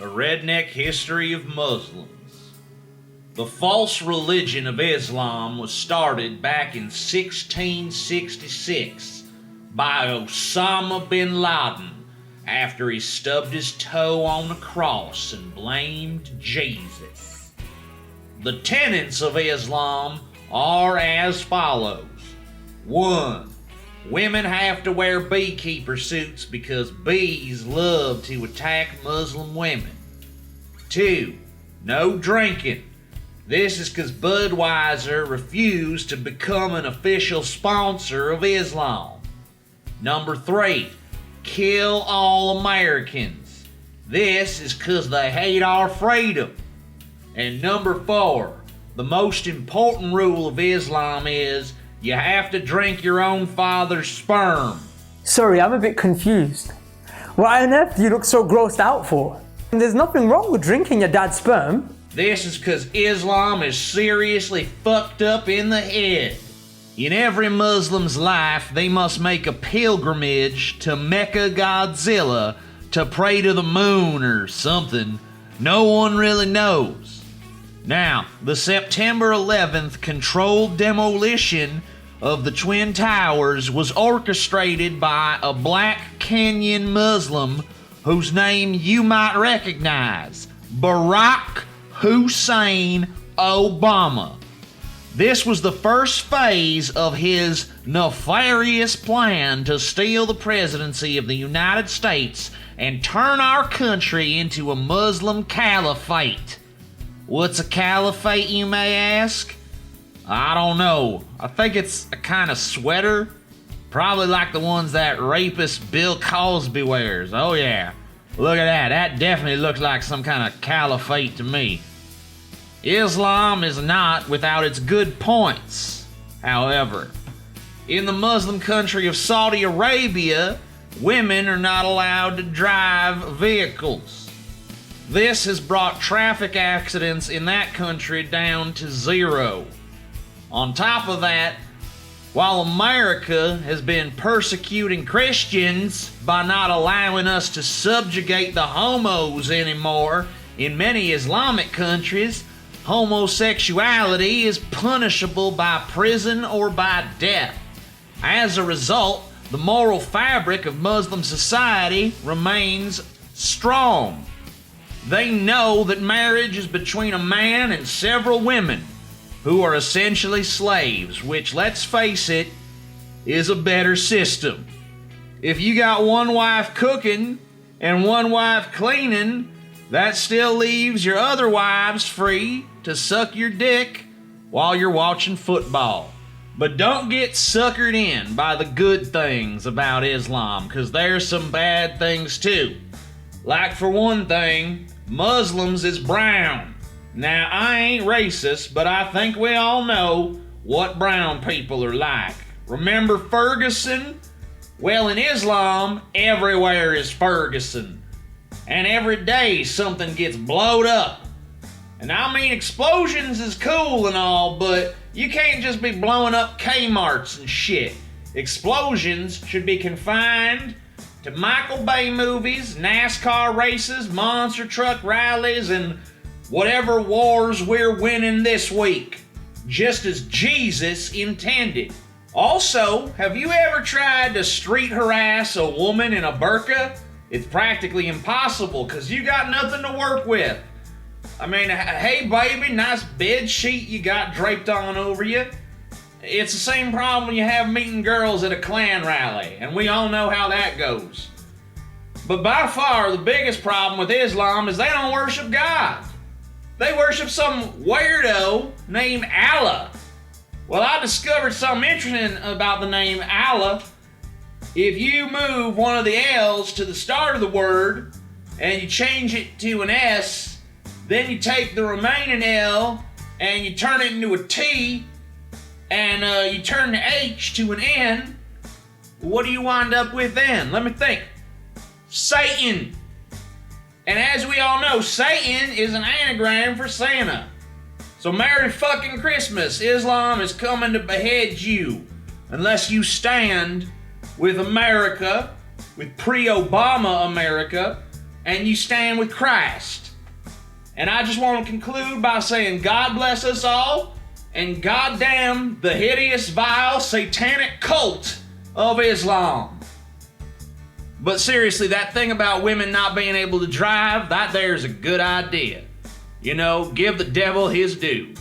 A Redneck History of Muslims. The false religion of Islam was started back in 1666 by Osama bin Laden after he stubbed his toe on a cross and blamed Jesus. The tenets of Islam are as follows. 1. Women have to wear beekeeper suits because bees love to attack Muslim women. 2. No drinking. This is because Budweiser refused to become an official sponsor of Islam. 3. Kill all Americans. This is because they hate our freedom. And 4. The most important rule of Islam is you have to drink your own father's sperm. Sorry, I'm a bit confused. What on earth do you look so grossed out for? There's nothing wrong with drinking your dad's sperm. This is because Islam is seriously fucked up in the head. In every Muslim's life, they must make a pilgrimage to Mecca Godzilla to pray to the moon or something. No one really knows. Now, the September 11th controlled demolition of the Twin Towers was orchestrated by a Black Kenyan Muslim whose name you might recognize, Barack Hussein Obama. This was the first phase of his nefarious plan to steal the presidency of the United States and turn our country into a Muslim caliphate. What's a caliphate, you may ask? I don't know. I think it's a kind of sweater. Probably like the ones that rapist Bill Cosby wears. Oh yeah. Look at that. That definitely looks like some kind of caliphate to me. Islam is not without its good points. However, in the Muslim country of Saudi Arabia, women are not allowed to drive vehicles. This has brought traffic accidents in that country down to 0. On top of that, while America has been persecuting Christians by not allowing us to subjugate the homos anymore, in many Islamic countries, homosexuality is punishable by prison or by death. As a result, the moral fabric of Muslim society remains strong. They know that marriage is between a man and several women who are essentially slaves, which, let's face it, is a better system. If you got one wife cooking and one wife cleaning, that still leaves your other wives free to suck your dick while you're watching football. But don't get suckered in by the good things about Islam, because there's some bad things too. Like, for one thing, Muslims is brown. Now, I ain't racist, but I think we all know what brown people are like. Remember Ferguson? Well, in Islam, everywhere is Ferguson. And every day something gets blowed up. And I mean, explosions is cool and all, but you can't just be blowing up Kmarts and shit. Explosions should be confined to Michael Bay movies, NASCAR races, monster truck rallies, and whatever wars we're winning this week, just as Jesus intended. Also, have you ever tried to street harass a woman in a burqa? It's practically impossible because you got nothing to work with. I mean, hey baby, nice bed sheet you got draped on over you. It's the same problem you have meeting girls at a Klan rally, and we all know how that goes. But by far, the biggest problem with Islam is they don't worship God. They worship some weirdo named Allah. Well, I discovered something interesting about the name Allah. If you move one of the L's to the start of the word and you change it to an S, then you take the remaining L and you turn it into a T, and you turn the H to an N, what do you wind up with then? Let me think. Satan. And as we all know, Satan is an anagram for Santa. So Merry fucking Christmas. Islam is coming to behead you unless you stand with America, with pre-Obama America, and you stand with Christ. And I just want to conclude by saying God bless us all, and goddamn the hideous, vile, satanic cult of Islam. But seriously, that thing about women not being able to drive, that there's a good idea. You know, give the devil his due.